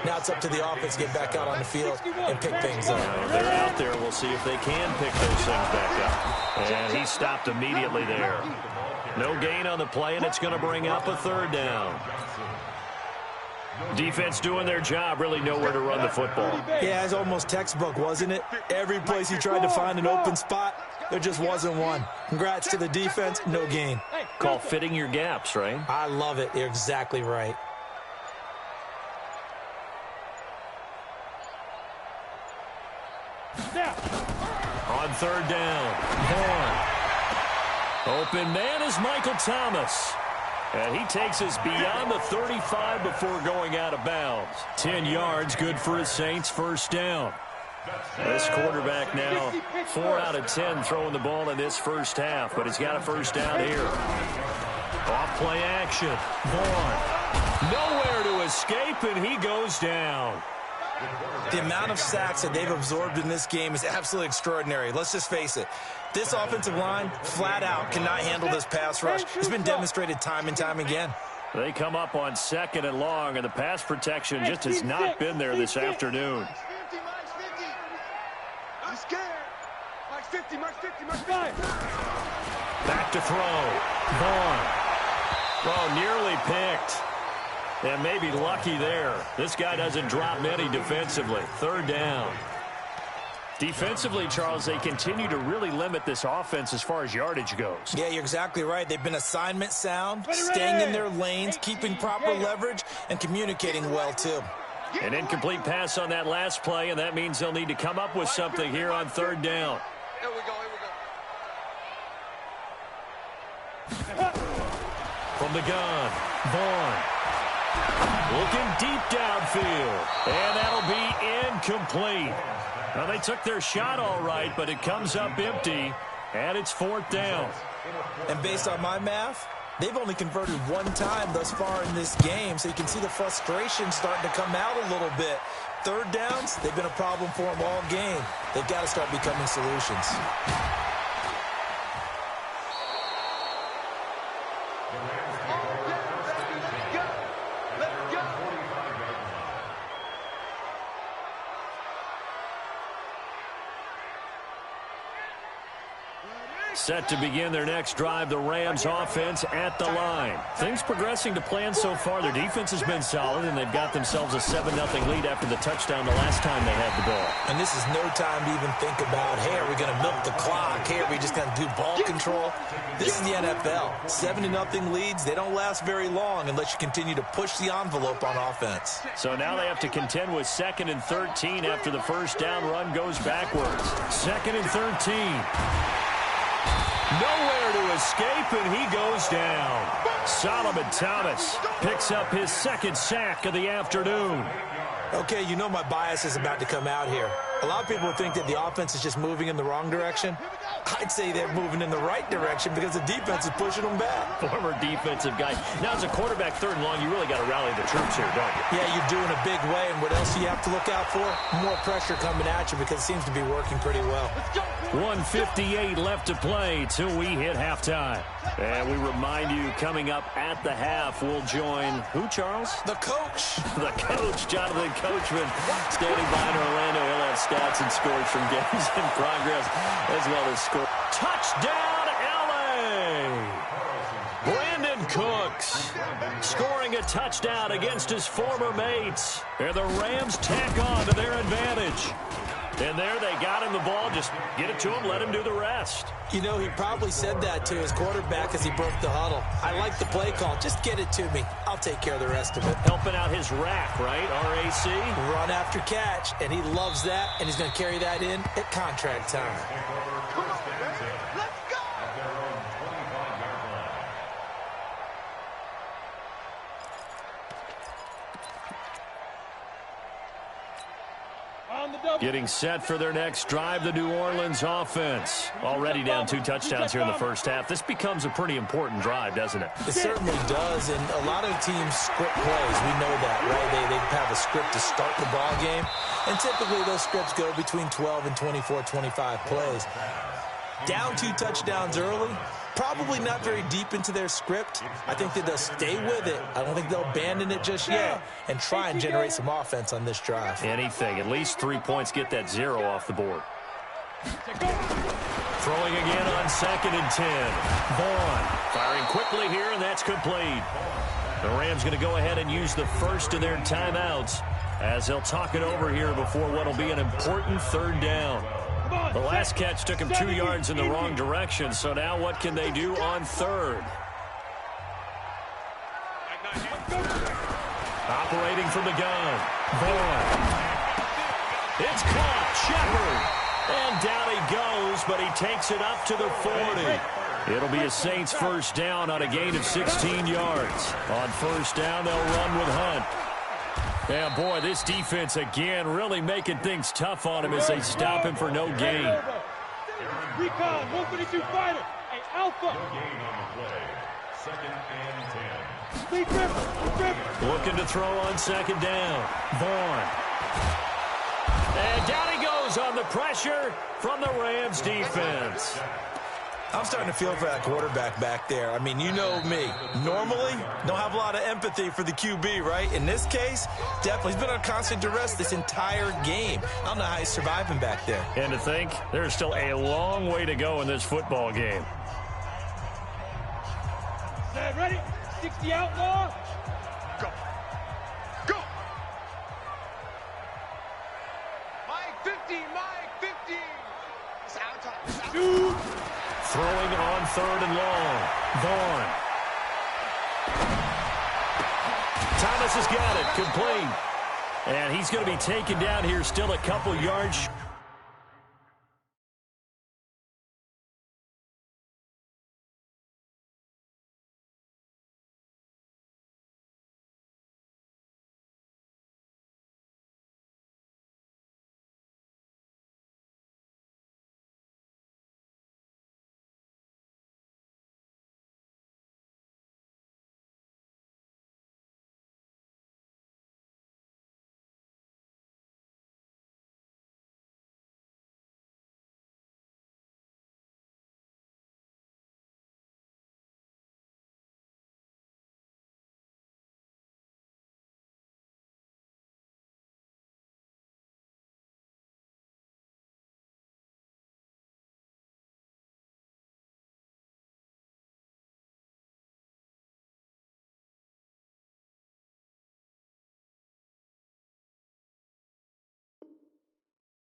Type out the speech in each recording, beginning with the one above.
Now it's up to the offense to get back out on the field and pick things up. If they're out there, we'll see if they can pick those things back up. And he stopped immediately there. No gain on the play, and it's going to bring up a third down. Defense doing their job, really nowhere to run the football. Yeah, it's almost textbook, wasn't it? Every place he tried to find an open spot, there just wasn't one. Congrats to the defense, no gain. Call fitting your gaps, right? I love it. You're exactly right. On third down, Horn. Open man is Michael Thomas. And he takes us beyond the 35 before going out of bounds. 10 yards, good for his Saints, first down. This quarterback now 4 out of 10 throwing the ball in this first half, but he's got a first down here. Off play action. Horn. Nowhere to escape, and he goes down. The amount of sacks that they've absorbed in this game is absolutely extraordinary. Let's just face it. This offensive line, flat out, cannot handle this pass rush. It's been demonstrated time and time again. They come up on second and long, and the pass protection just has not been there this afternoon. I'm scared. Mark 50, Mark 50, Mark 5. Back to throw. Vaughn. Oh, nearly picked. And maybe lucky there. This guy doesn't drop many defensively. Third down. Defensively, Charles, they continue to really limit this offense as far as yardage goes. Yeah, you're exactly right. They've been assignment sound, staying in their lanes, keeping proper leverage, and communicating well, too. An incomplete pass on that last play, and that means they'll need to come up with something here on third down. Here we go, here we go. From the gun, Vaughn. Looking deep downfield, and that'll be incomplete. Well, they took their shot all right, but it comes up empty, and it's fourth down. And based on my math, they've only converted one time thus far in this game, so you can see the frustration starting to come out a little bit. Third downs, they've been a problem for them all game. They've got to start becoming solutions. Set to begin their next drive, the Rams offense at the line. Things progressing to plan so far. Their defense has been solid, and they've got themselves a 7-0 lead after the touchdown the last time they had the ball. And this is no time to even think about, hey, are we going to milk the clock? Hey, are we just going to do ball control? This is the NFL. 7-0 leads, they don't last very long unless you continue to push the envelope on offense. So now they have to contend with 2nd and 13 after the first down run goes backwards. 2nd and 13. Nowhere to escape, and he goes down. Solomon Thomas picks up his second sack of the afternoon. Okay, you know my bias is about to come out here. A lot of people think that the offense is just moving in the wrong direction. I'd say they're moving in the right direction because the defense is pushing them back. Former defensive guy. Now, as a quarterback, third and long, you really got to rally the troops here, don't you? Yeah, you're doing a big way, and what else do you have to look out for? More pressure coming at you because it seems to be working pretty well. 1:58 left to play till we hit halftime. And we remind you, coming up at the half, we'll join who, Charles? The coach. The coach, Jonathan Coachman, standing by in Orlando. He'll have stats and scores from games in progress, as well as score. Touchdown, L.A. Brandon Cooks scoring a touchdown against his former mates. And the Rams tack on to their advantage. And there they got him the ball. Just get it to him, let him do the rest. You know, he probably said that to his quarterback as he broke the huddle. I like the play call. Just get it to me. I'll take care of the rest of it. Helping out his rack, right? R-A-C? Run after catch, and he loves that, and he's going to carry that in at contract time. Let's go! Getting set for their next drive, the New Orleans offense. Already down 2 touchdowns here in the first half. This becomes a pretty important drive, doesn't it? It certainly does, and a lot of teams script plays. We know that, right? They have a script to start the ball game, and typically those scripts go between 12 and 24, 25 plays. Down 2 touchdowns early, Probably not very deep into their script. I think that they'll stay with it. I don't think they'll abandon it just yet and try and generate some offense on this drive. Anything. At least 3 points get that 0 off the board. Throwing again on 2nd and 10. Vaughn firing quickly here, and that's complete. The Rams going to go ahead and use the first of their timeouts as they'll talk it over here before what will be an important 3rd down. The last catch took him 2 yards in the wrong direction, so now what can they do on 3rd? Operating from the gun. Vaughn. It's caught. Shepard. And down he goes, but he takes it up to the 40. It'll be a Saints first down on a gain of 16 yards. On first down, they'll run with Hunt. Yeah, boy, this defense again really making things tough on him as they stop him for no gain. Recon, 152 fighter, hey, Alpha. No gain on the play. 2nd and 10. Speed River. Looking to throw on 2nd down. Vaughn. And down he goes on the pressure from the Rams defense. I'm starting to feel for that quarterback back there. I mean, you know me. Normally, don't have a lot of empathy for the QB, right? In this case, definitely. He's been on constant duress this entire game. I don't know how he's surviving back there. And to think, there's still a long way to go in this football game. Ready? 60 outlaw. Go. Go. Mike 50, Mike 50. Sound time. Shoot. Throwing on 3rd and long. Vaughn. Thomas has got it. Complete. And he's going to be taken down here still a couple yards.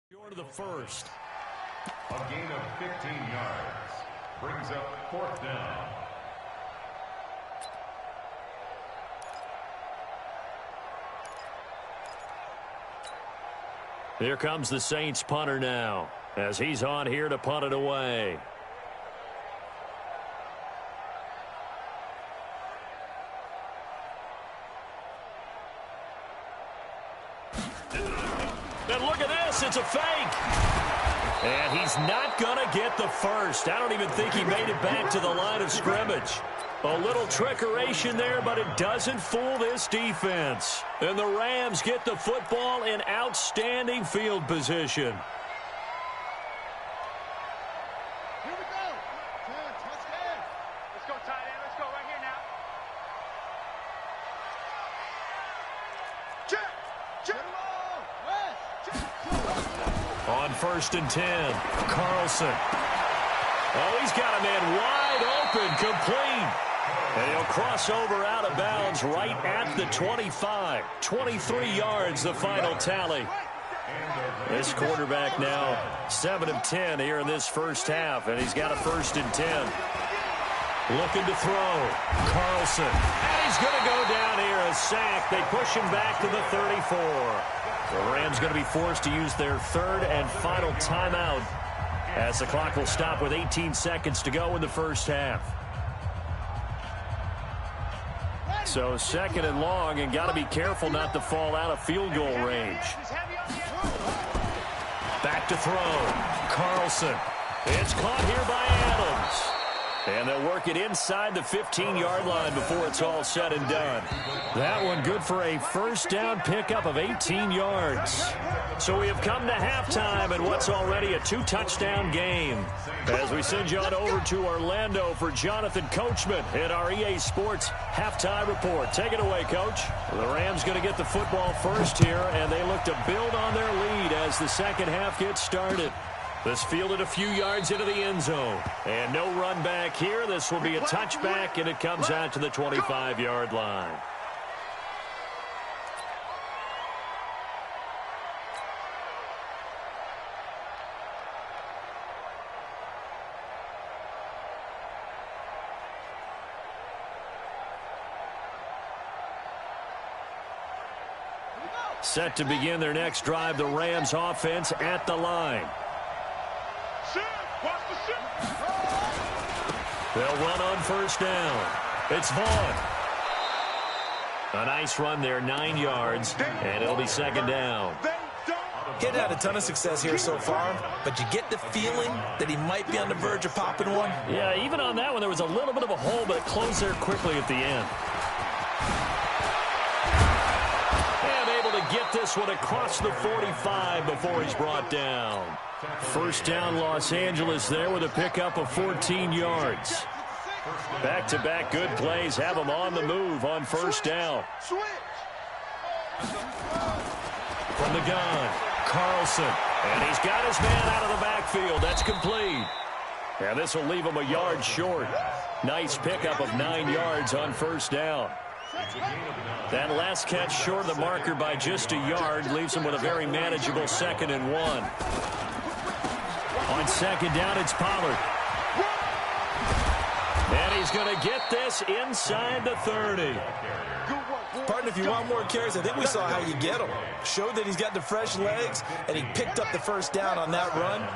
Short of the first. A gain of 15 yards. Brings up 4th down. Here comes the Saints punter now as he's on here to punt it away. And look at this, it's a fake. And he's not going to get the first. I don't even think he made it back to the line of scrimmage. A little trickeration there, but it doesn't fool this defense. And the Rams get the football in outstanding field position. Here we go. Touchdown. Let's go, tight end. Let's go right here now. Check. Check. On 1st and 10, Carlson. Oh, he's got a man wide open, complete. And he'll cross over out of bounds right at the 25. 23 yards, the final tally. This quarterback now 7 of 10 here in this first half, and he's got a 1st and 10. Looking to throw. Carlson. And he's going to go down here, a sack. They push him back to the 34. The Rams going to be forced to use their 3rd and final timeout as the clock will stop with 18 seconds to go in the first half. So 2nd and long, and got to be careful not to fall out of field goal range. Back to throw. Carlson. It's caught here by Adams. And they'll work it inside the 15-yard line before it's all said and done. That one good for a first down pickup of 18 yards. So we have come to halftime in what's already a 2-touchdown game. As we send you on over to Orlando for Jonathan Coachman in our EA Sports halftime report. Take it away, Coach. The Rams going to get the football first here, and they look to build on their lead as the second half gets started. This fielded a few yards into the end zone. And no run back here. This will be a touchback, and it comes out to the 25-yard line. Set to begin their next drive, the Rams offense at the line. They'll run on first down. It's Vaughn. A nice run there, 9 yards, and it'll be second down. He hadn't had a ton of success here so far, but you get the feeling that he might be on the verge of popping one. Yeah, even on that one, there was a little bit of a hole, but it closed there quickly at the end. And able to get this one across the 45 before he's brought down. First down, Los Angeles there with a pickup of 14 yards. Back-to-back good plays have them on the move on first down. From the gun, Carlson. And he's got his man out of the backfield. That's complete. And this will leave him a yard short. Nice pickup of 9 yards on first down. That last catch short of the marker by just a yard leaves him with a very manageable 2nd and 1. On second down, it's Pollard. And he's going to get this inside the 30. Partner, if you want more carries, I think we saw how you get them. Showed that he's got the fresh legs, and he picked up the first down on that run.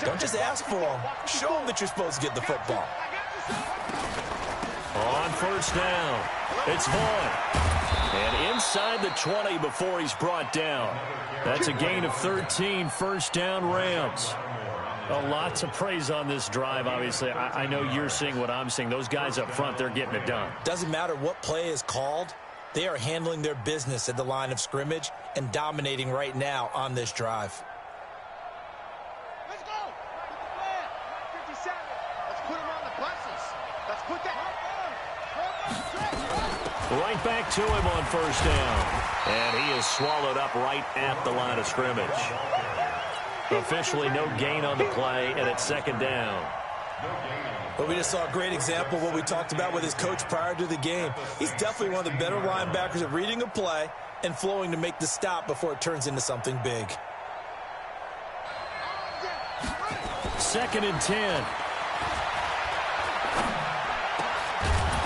Don't just ask for them. Show them that you're supposed to get the football. On first down, it's Vaughn. And inside the 20 before he's brought down. That's a gain of 13, first down Rams. A lot to praise on this drive, obviously. I know you're seeing what I'm seeing. Those guys up front, they're getting it done. Doesn't matter what play is called. They are handling their business at the line of scrimmage and dominating right now on this drive. Let's go. 57. Let's put him on the buses. Let's put that. Right back to him on first down. And he is swallowed up right at the line of scrimmage. Officially no gain on the play, and it's second down. But we just saw a great example of what we talked about with his coach prior to the game. He's definitely one of the better linebackers at reading a play and flowing to make the stop before it turns into something big. 2nd and 10.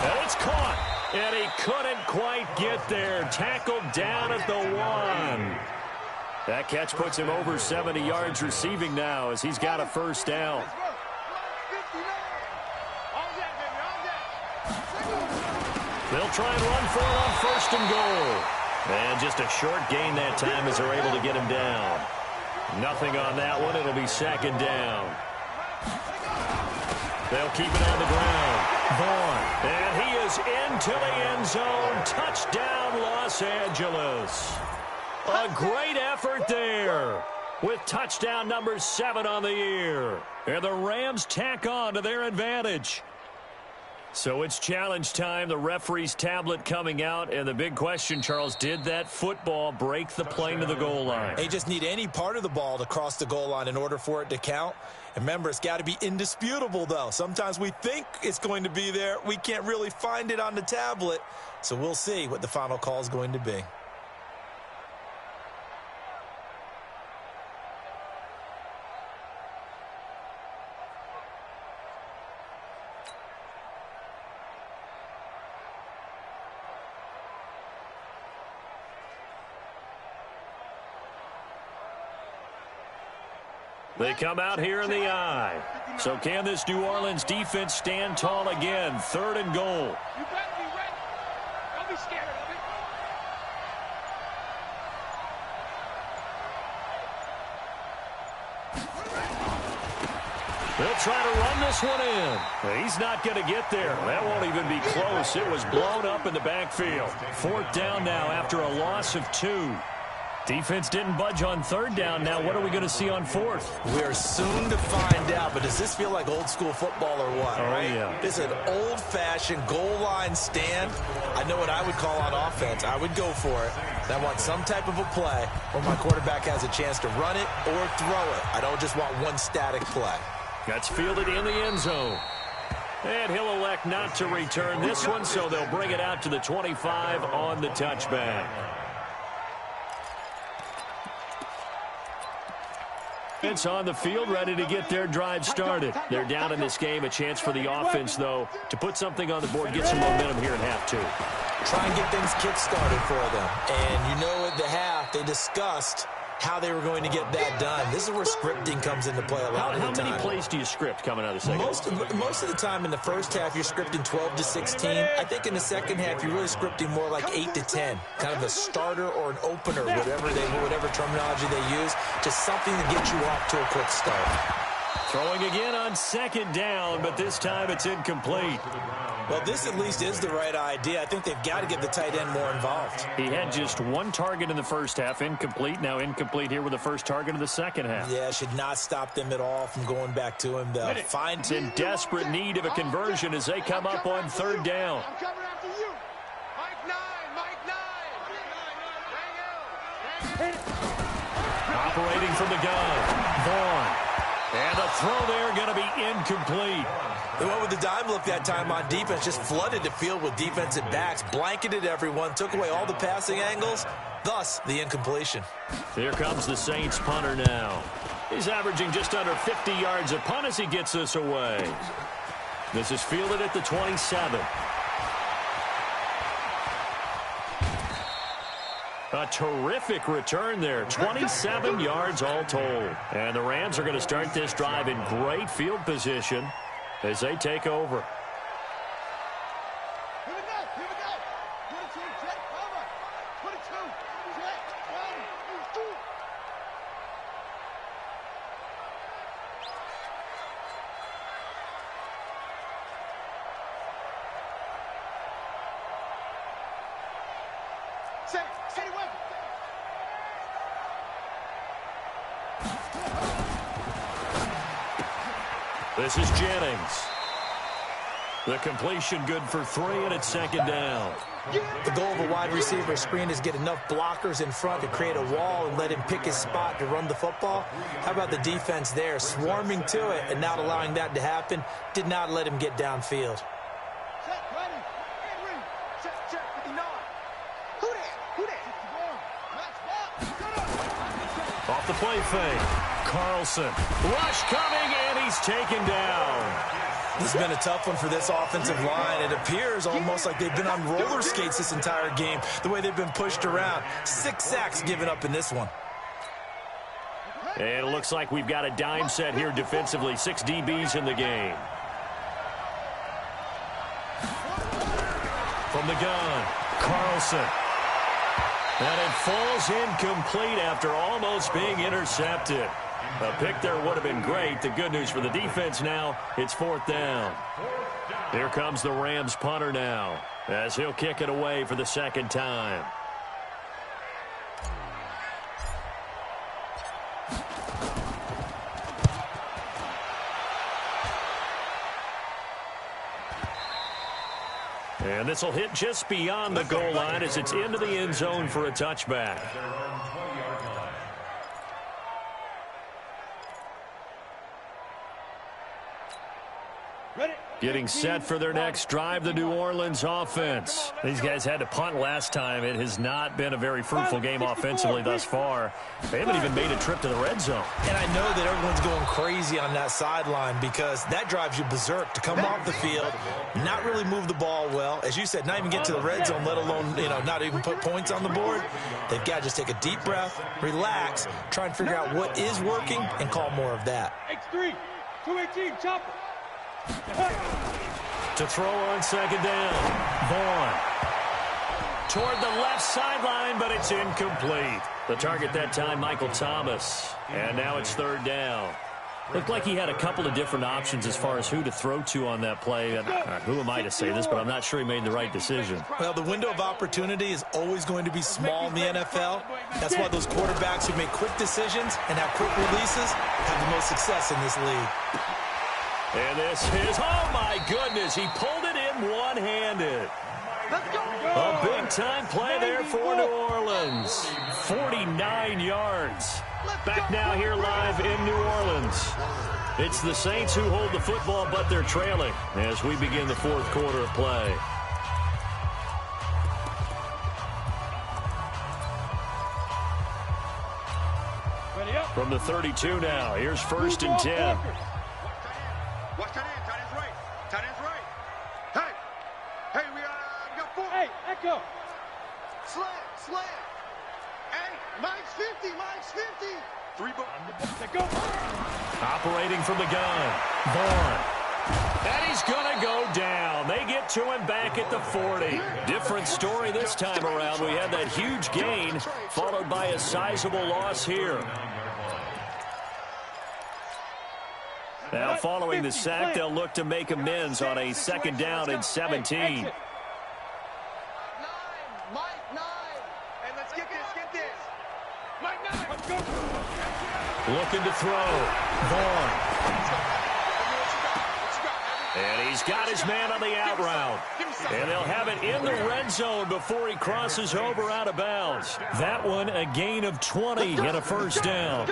And it's caught. And he couldn't quite get there. Tackled down at the 1. That catch puts him over 70 yards receiving now as he's got a first down. They'll try and run for it on first and goal. And just a short gain that time as they're able to get him down. Nothing on that one. It'll be second down. They'll keep it on the ground. Vaughn. And he is into the end zone. Touchdown, Los Angeles. A great effort there with touchdown number 7 on the year. And the Rams tack on to their advantage. So it's challenge time. The referee's tablet coming out. And the big question, Charles, did that football break the plane to the goal line? They just need any part of the ball to cross the goal line in order for it to count. And remember, it's got to be indisputable, though. Sometimes we think it's going to be there. We can't really find it on the tablet. So we'll see what the final call is going to be. They come out here in the eye. So can this New Orleans defense stand tall again? 3rd and goal. You better be ready. Don't be scared of it. They'll try to run this one in. He's not going to get there. That won't even be close. It was blown up in the backfield. 4th down now after a loss of 2. Defense didn't budge on 3rd down. Now what are we going to see on 4th? We're soon to find out, but does this feel like old school football or what? Oh, right? yeah. It's an old-fashioned goal line stand. I know what I would call on offense. I would go for it. I want some type of a play where my quarterback has a chance to run it or throw it. I don't just want one static play. That's fielded in the end zone. And he'll elect not to return this one, so they'll bring it out to the 25 on the touchback. It's on the field, ready to get their drive started. They're down in this game. A chance for the offense, though, to put something on the board, get some momentum here in half 2. Try and get things kick-started for them. And you know at the half, they discussed how they were going to get that done. This is where scripting comes into play a lot of the time. How many plays do you script coming out of the second? Most of the time in the first half, you're scripting 12 to 16. I think in the second half, you're really scripting more like 8 to 10. Kind of a starter or an opener, whatever terminology they use. Just something to get you off to a quick start. Throwing again on 2nd down, but this time it's incomplete. Well, this at least is the right idea. I think they've got to get the tight end more involved. He had just 1 target in the first half, incomplete. Now incomplete here with the first target of the second half. Yeah, should not stop them at all from going back to him. They'll find in desperate need of a conversion as they come up on 3rd down. I'm coming after you. Mike 9, Mike 9. Operating from the gun, Vaughn. And the throw there going to be incomplete. They went with the dime look that time on defense, just flooded the field with defensive backs, blanketed everyone, took away all the passing angles, thus the incompletion. Here comes the Saints punter now. He's averaging just under 50 yards a punt as he gets this away. This is fielded at the 27. A terrific return there. 27 yards all told. And the Rams are going to start this drive in great field position as they take over. Here we go, here we go. 22, jet, over. 22, jet, 1, 2. Steady weapon. This is Jennings. The completion good for 3, and it's 2nd down. The goal of a wide receiver screen is get enough blockers in front to create a wall and let him pick his spot to run the football. How about the defense there, swarming to it and not allowing that to happen? Did not let him get downfield. Set, ready. And read. Check, 59. Who that? Match ball. Off the play fake. Carlson. Rush coming, and he's taken down. This has been a tough one for this offensive line. It appears almost like they've been on roller skates this entire game, the way they've been pushed around. 6 sacks given up in this one. And it looks like we've got a dime set here defensively. 6 DBs in the game. From the gun, Carlson. And it falls incomplete after almost being intercepted. A pick there would have been great. The good news for the defense now, it's 4th down. Here comes the Rams punter now as he'll kick it away for the 2nd time. And this will hit just beyond the goal line as it's into the end zone for a touchback. Getting set for their next drive, the New Orleans offense. These guys had to punt last time. It has not been a very fruitful game offensively thus far. They haven't even made a trip to the red zone. And I know that everyone's going crazy on that sideline because that drives you berserk to come off the field, not really move the ball well. As you said, not even get to the red zone, let alone, not even put points on the board. They've got to just take a deep breath, relax, try and figure out what is working and call more of that. X3, 218, chopper. To throw on 2nd down, Vaughn. Toward the left sideline, but it's incomplete. The target that time, Michael Thomas. And now it's 3rd down. Looked like he had a couple of different options as far as who to throw to on that play. And who am I to say this, but I'm not sure he made the right decision. Well, the window of opportunity is always going to be small in the NFL. That's why those quarterbacks who make quick decisions and have quick releases have the most success in this league. And this is, oh my goodness, he pulled it in one-handed. A big-time play there for New Orleans. 49 yards. Back now here live in New Orleans. It's the Saints who hold the football, but they're trailing as we begin the fourth quarter of play. From the 32 now, here's 1st and 10. Watch tight end. Tight end's right. Tight end's right. Hey, we got 4. Hey, Echo. Slam. Hey, Mine's 50. 3 ball. Go. Operating from the gun, Vaughn. And he's going to go down. They get to him back at the 40. Different story this time around. We had that huge gain followed by a sizable loss here. Now following the sack, they'll look to make amends on a 2nd down and 17. 9. Mike 9. Hey, let's get this. Mike 9. Let's go. Looking to throw. Vaughn. And he's got his man on the out route. And they'll have it in the red zone before he crosses over out of bounds. That one a gain of 20 and a 1st down.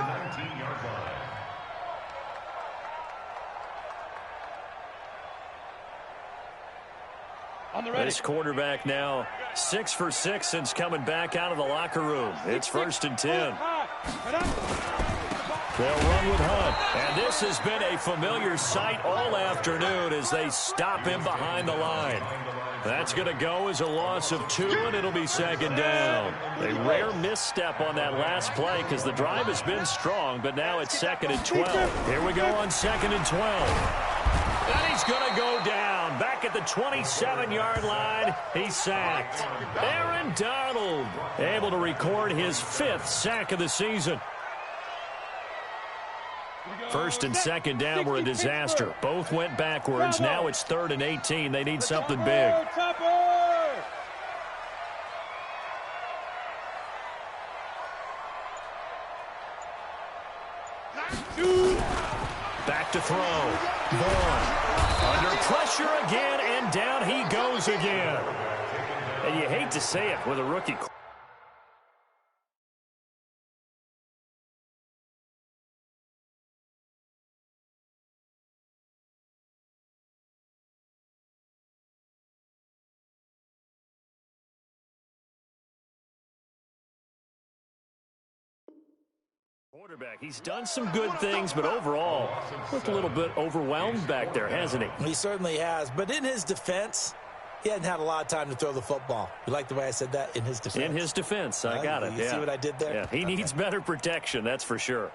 This quarterback now 6 for 6 since coming back out of the locker room. It's 1st and 10. They'll run with Hunt. And this has been a familiar sight all afternoon as they stop him behind the line. That's going to go as a loss of 2, and it'll be 2nd down. A rare misstep on that last play because the drive has been strong, but now it's 2nd and 12. Here we go on 2nd and 12. And he's going to go down. Back at the 27-yard line, he's sacked. Aaron Donald able to record his 5th sack of the season. 1st and 2nd down were a disaster. Both went backwards. Now it's 3rd and 18. They need something big. Back to throw. Vaughn. Under pressure again, and down he goes again. And you hate to say it with a rookie. Quarterback, he's done some good things, but overall, looked a little bit overwhelmed back there, hasn't he? He certainly has, but in his defense, he hadn't had a lot of time to throw the football. You like the way I said that? In his defense. In his defense, I got it. You see what I did there? Yeah, he needs better protection, that's for sure.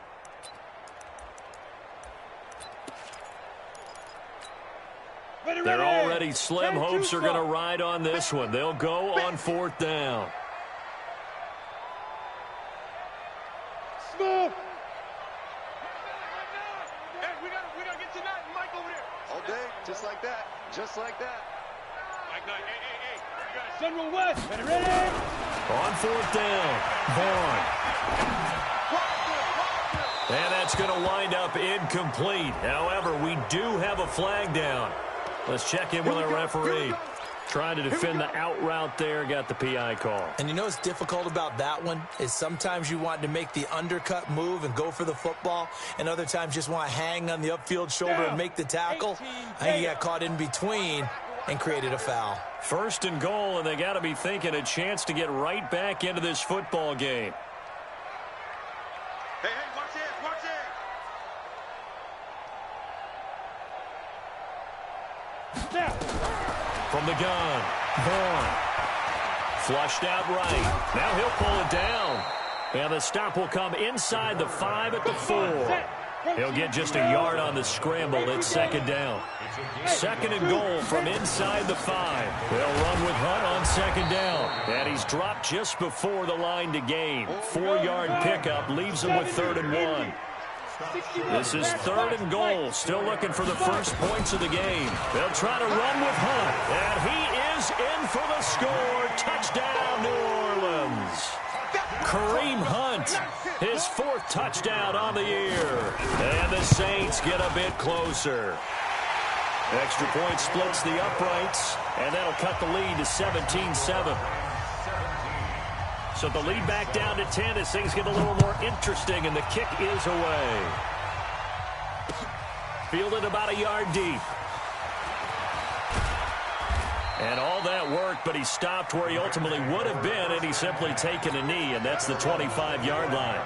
They're already slim hopes are going to ride on this one. They'll go on 4th down. Smooth. Hey, we gotta get to that Mike over there. All day, just like that. Mike 9, hey. You got General West. Ready? On 4th down, Vaughn. And that's going to wind up incomplete. However, we do have a flag down. Let's check in with our referee. Trying to defend the out route there, got the PI call. And you know what's difficult about that one is sometimes you want to make the undercut move and go for the football, and other times just want to hang on the upfield shoulder and make the tackle. I think he got caught in between and created a foul. 1st and goal, and they got to be thinking a chance to get right back into this football game. Hey, watch it. From the gun, Vaughn. Flushed out right. Now he'll pull it down. And the stop will come inside the 5 at the 4. He'll get just a yard on the scramble. It's 2nd down. 2nd and goal from inside the 5. They'll run with Hunt on 2nd down. And he's dropped just before the line to gain. 4-yard pickup leaves him with 3rd and 1. This is 3rd and goal. Still looking for the first points of the game. They'll try to run with Hunt. And he is in for the score. Touchdown, New Orleans. Kareem Hunt, his 4th touchdown on the year. And the Saints get a bit closer. Extra point splits the uprights, and that'll cut the lead to 17-7. So the lead back down to 10 as things get a little more interesting, and the kick is away. Fielded about a yard deep. And all that work, but he stopped where he ultimately would have been, and he's simply taken a knee, and that's the 25-yard line.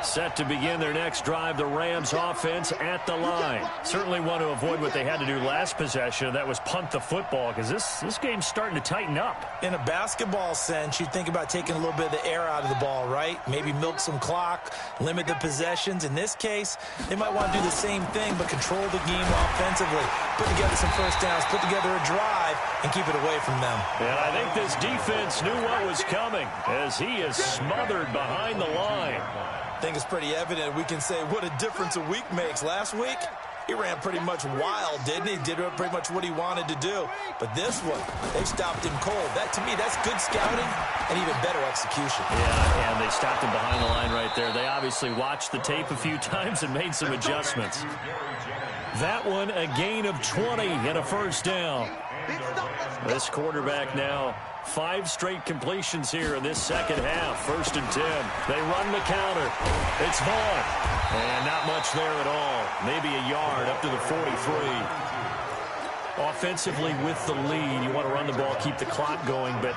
Set to begin their next drive, the Rams offense at the line. Certainly want to avoid what they had to do last possession. That was punt the football, because this game's starting to tighten up. In a basketball sense, you think about taking a little bit of the air out of the ball, right? Maybe milk some clock, limit the possessions. In this case, they might want to do the same thing, but control the game offensively. Put together some first downs, put together a drive, and keep it away from them. And I think this defense knew what was coming as he is smothered behind the line. I think it's pretty evident. We can say what a difference a week makes. Last week, he ran pretty much wild, didn't he? Did pretty much what he wanted to do. But this one, they stopped him cold. That, to me, that's good scouting and even better execution. Yeah, and they stopped him behind the line right there. They obviously watched the tape a few times and made some adjustments. That one, a gain of 20 and a first down. This quarterback now, 5 straight completions here in this second half. 1st and 10. They run the counter. It's Vaughn. And not much there at all. Maybe a yard up to the 43. Offensively with the lead, you want to run the ball, keep the clock going, but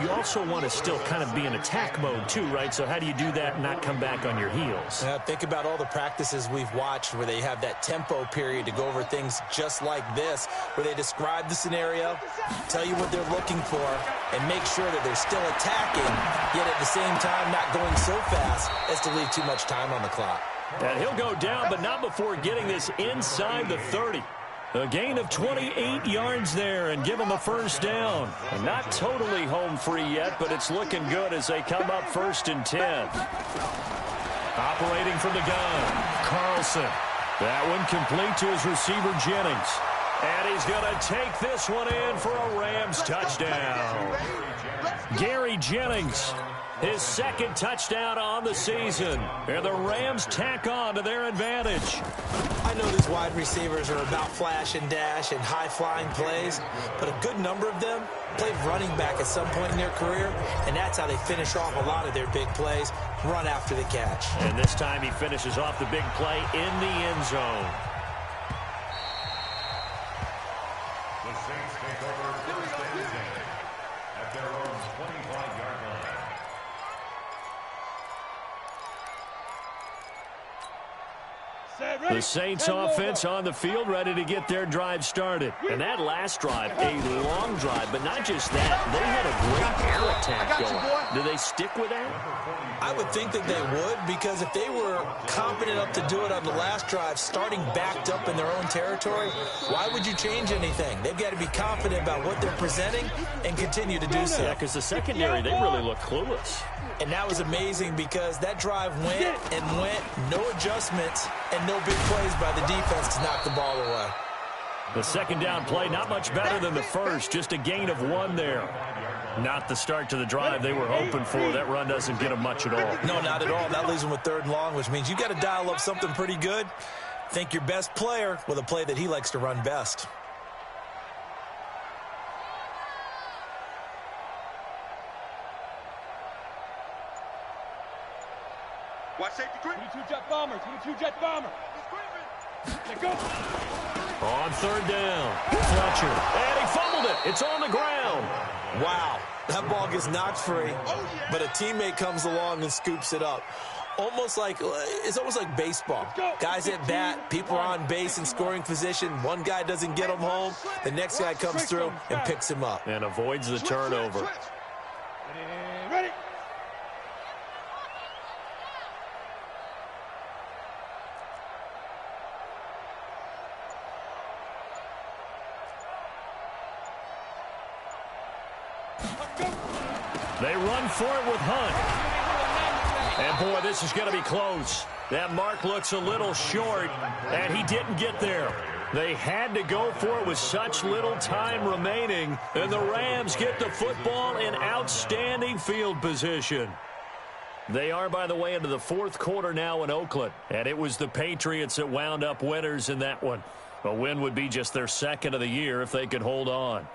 you also want to still kind of be in attack mode too, right? So how do you do that and not come back on your heels? Think about all the practices we've watched where they have that tempo period to go over things just like this, where they describe the scenario, tell you what they're looking for, and make sure that they're still attacking, yet at the same time not going so fast as to leave too much time on the clock. And he'll go down, but not before getting this inside the 30. A gain of 28 yards there and give them a first down. And not totally home free yet, but it's looking good as they come up 1st and 10. Operating from the gun, Carlson. That one complete to his receiver, Jennings. And he's going to take this one in for a Rams touchdown. Gary Jennings, his 2nd touchdown on the season. And the Rams tack on to their advantage. I know these wide receivers are about flash and dash and high-flying plays, but a good number of them played running back at some point in their career, and that's how they finish off a lot of their big plays, run after the catch. And this time he finishes off the big play in the end zone. The Saints take over 1st and 10 at their own 25-yard line. The Saints offense on the field, ready to get their drive started. And that last drive, a long drive, but not just that. They had a great air attack going. Do they stick with that? I would think that they would, because if they were confident enough to do it on the last drive, starting backed up in their own territory, why would you change anything? They've got to be confident about what they're presenting and continue to do so. Yeah, because the secondary, they really look clueless. And that was amazing because that drive went and went, no adjustments, and no big plays by the defense to knock the ball away. The second down play, not much better than the first, just a gain of 1 there. Not the start to the drive they were hoping for. That run doesn't get them much at all. No, not at all. That leaves them with 3rd and long, which means you got to dial up something pretty good. Think your best player with a play that he likes to run best. Watch safety quick. 22 jet bomber. 22 jet bomber. Let go. On 3rd down, Fletcher. And he fumbled it. It's on the ground. Wow, that ball gets knocked free, but a teammate comes along and scoops it up. It's almost like baseball. Guys at bat, people are on base in scoring position. One guy doesn't get him home. The next guy comes through and picks him up. And avoids the turnover. Ready. They run for it with Hunt. And, boy, this is going to be close. That mark looks a little short, and he didn't get there. They had to go for it with such little time remaining, and the Rams get the football in outstanding field position. They are, by the way, into the fourth quarter now in Oakland, and it was the Patriots that wound up winners in that one. A win would be just their second of the year if they could hold on.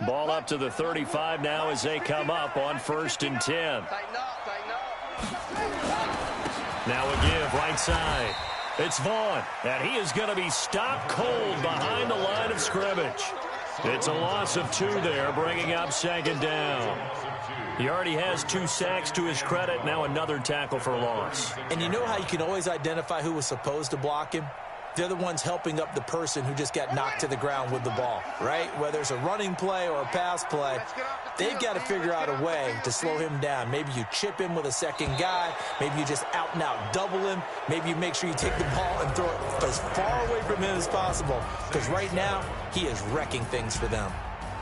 Ball up to the 35 now as they come up on 1st and 10. Now a give right side. It's Vaughn, and he is going to be stopped cold behind the line of scrimmage. It's a loss of 2 there, bringing up 2nd down. He already has 2 sacks to his credit, now another tackle for loss. And you know how you can always identify who was supposed to block him? They're the ones helping up the person who just got knocked to the ground with the ball, right? Whether it's a running play or a pass play, they've got to figure out a way to slow him down. Maybe you chip him with a second guy. Maybe you just out-and-out double him. Maybe you make sure you take the ball and throw it as far away from him as possible, because right now he is wrecking things for them.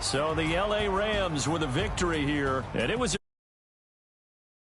So the L.A. Rams with a victory here, and it was